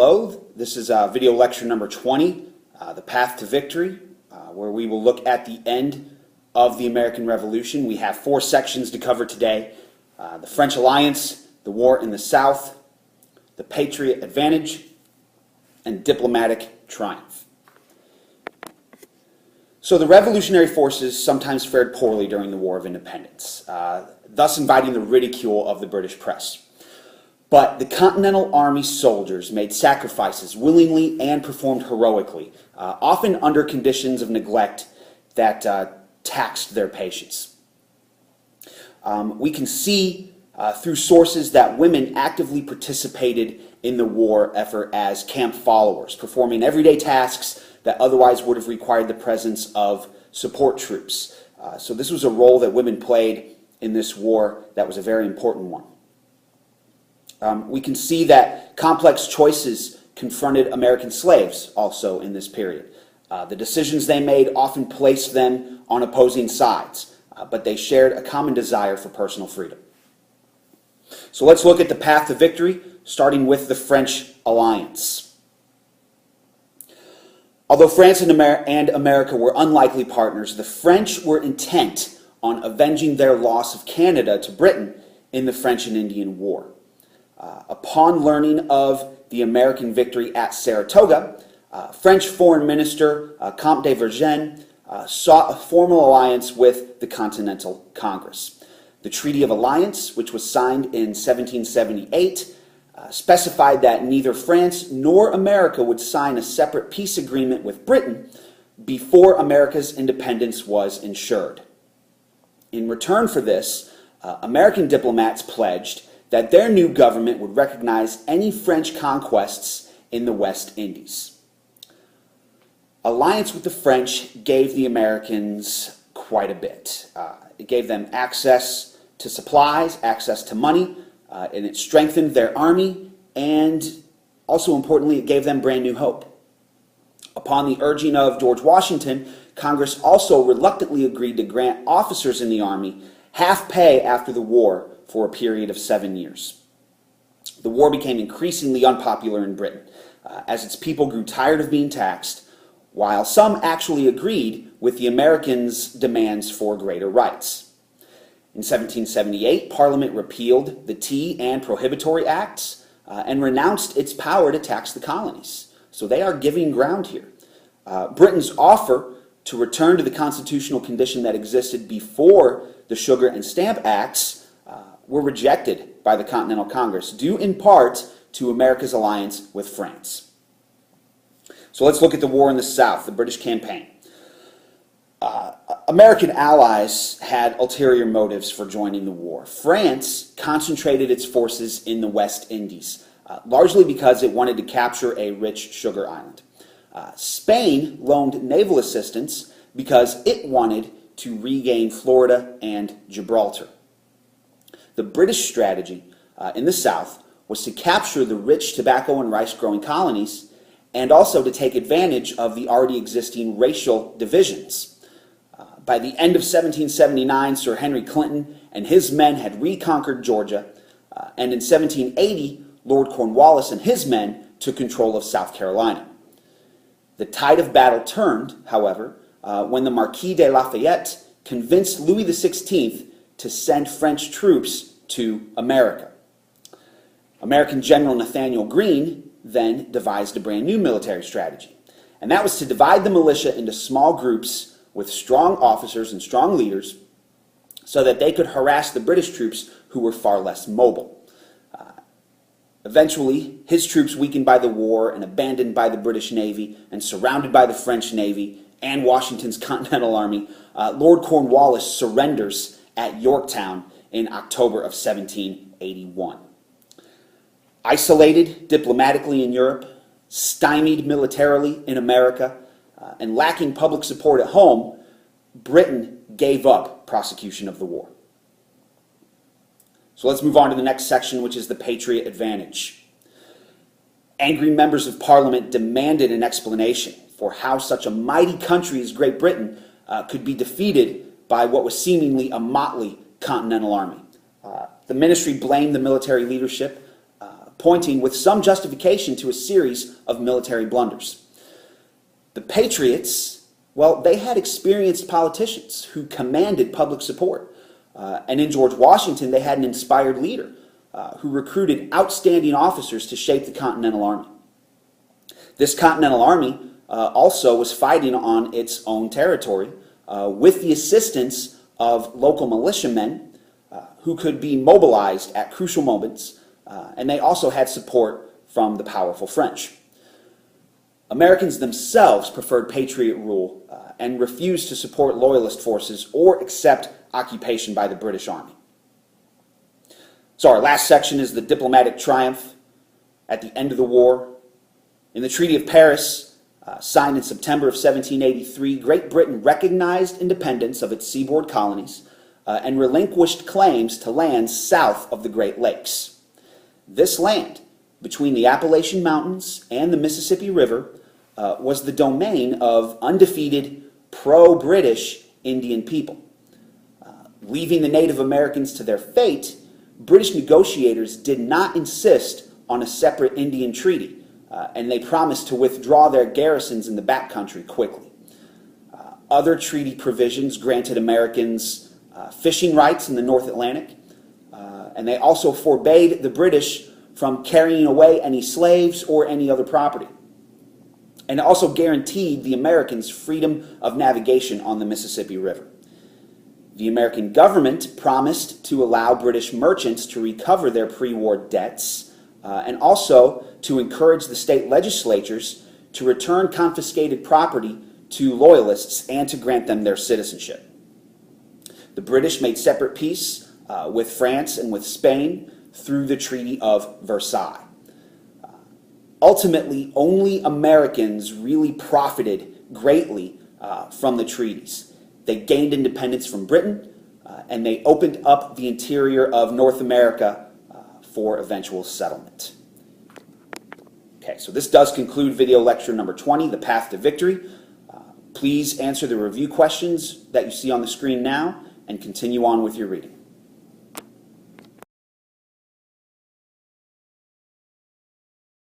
Hello, this is video lecture number 20, The Path to Victory, where we will look at the end of the American Revolution. We have 4 sections to cover today: the French Alliance, the War in the South, the Patriot Advantage, and diplomatic triumph. So the revolutionary forces sometimes fared poorly during the War of Independence, thus inviting the ridicule of the British press. But the Continental Army soldiers made sacrifices willingly and performed heroically, often under conditions of neglect that taxed their patience. We can see through sources that women actively participated in the war effort as camp followers, performing everyday tasks that otherwise would have required the presence of support troops. So this was a role that women played in this war that was a very important one. We can see that complex choices confronted American slaves also in this period. The decisions they made often placed them on opposing sides, but they shared a common desire for personal freedom. So let's look at the path to victory, starting with the French Alliance. Although France and America were unlikely partners, the French were intent on avenging their loss of Canada to Britain in the French and Indian War. Upon learning of the American victory at Saratoga, French Foreign Minister Comte de Vergennes sought a formal alliance with the Continental Congress. The Treaty of Alliance, which was signed in 1778, specified that neither France nor America would sign a separate peace agreement with Britain before America's independence was ensured. In return for this, American diplomats pledged that their new government would recognize any French conquests in the West Indies. Alliance with the French gave the Americans quite a bit. It gave them access to supplies, access to money, and it strengthened their army, and also importantly, it gave them brand new hope. Upon the urging of George Washington, Congress also reluctantly agreed to grant officers in the army half pay after the war for a period of 7 years. The war became increasingly unpopular in Britain, as its people grew tired of being taxed, while some actually agreed with the Americans' demands for greater rights. In 1778, Parliament repealed the Tea and Prohibitory Acts and renounced its power to tax the colonies. So they are giving ground here. Britain's offer to return to the constitutional condition that existed before the Sugar and Stamp Acts were rejected by the Continental Congress, due in part to America's alliance with France. So let's look at the war in the South, the British campaign. American allies had ulterior motives for joining the war. France concentrated its forces in the West Indies, largely because it wanted to capture a rich sugar island. Spain loaned naval assistance because it wanted to regain Florida and Gibraltar. The British strategy in the South was to capture the rich tobacco and rice growing colonies and also to take advantage of the already existing racial divisions. By the end of 1779, Sir Henry Clinton and his men had reconquered Georgia, and in 1780, Lord Cornwallis and his men took control of South Carolina. The tide of battle turned, however, when the Marquis de Lafayette convinced Louis XVI to send French troops to America. American General Nathaniel Greene then devised a brand new military strategy, and that was to divide the militia into small groups with strong officers and strong leaders so that they could harass the British troops who were far less mobile. Eventually, his troops, weakened by the war and abandoned by the British Navy and surrounded by the French Navy and Washington's Continental Army, Lord Cornwallis surrenders at Yorktown in October of 1781. Isolated diplomatically in Europe, stymied militarily in America, and lacking public support at home, Britain gave up prosecution of the war. So let's move on to the next section, which is the Patriot Advantage. Angry members of Parliament demanded an explanation for how such a mighty country as Great Britain could be defeated by what was seemingly a motley Continental Army. The ministry blamed the military leadership, pointing with some justification to a series of military blunders. The Patriots, well, they had experienced politicians who commanded public support. And in George Washington, they had an inspired leader who recruited outstanding officers to shape the Continental Army. This Continental Army also was fighting on its own territory with the assistance of local militiamen who could be mobilized at crucial moments, and they also had support from the powerful French. Americans themselves preferred Patriot rule and refused to support loyalist forces or accept occupation by the British Army. So our last section is the diplomatic triumph at the end of the war. In the Treaty of Paris, signed in September of 1783, Great Britain recognized independence of its seaboard colonies and relinquished claims to lands south of the Great Lakes. This land, between the Appalachian Mountains and the Mississippi River, was the domain of undefeated pro-British Indian people. Leaving the Native Americans to their fate, British negotiators did not insist on a separate Indian treaty, and they promised to withdraw their garrisons in the backcountry quickly. Other treaty provisions granted Americans fishing rights in the North Atlantic, and they also forbade the British from carrying away any slaves or any other property. And it also guaranteed the Americans freedom of navigation on the Mississippi River. The American government promised to allow British merchants to recover their pre-war debts and also to encourage the state legislatures to return confiscated property to loyalists and to grant them their citizenship. The British made separate peace with France and with Spain through the Treaty of Versailles. Ultimately, only Americans really profited greatly from the treaties. They gained independence from Britain, and they opened up the interior of North America for eventual settlement. Okay, so this does conclude video lecture number 20, The Path to Victory. Please answer the review questions that you see on the screen now and continue on with your reading.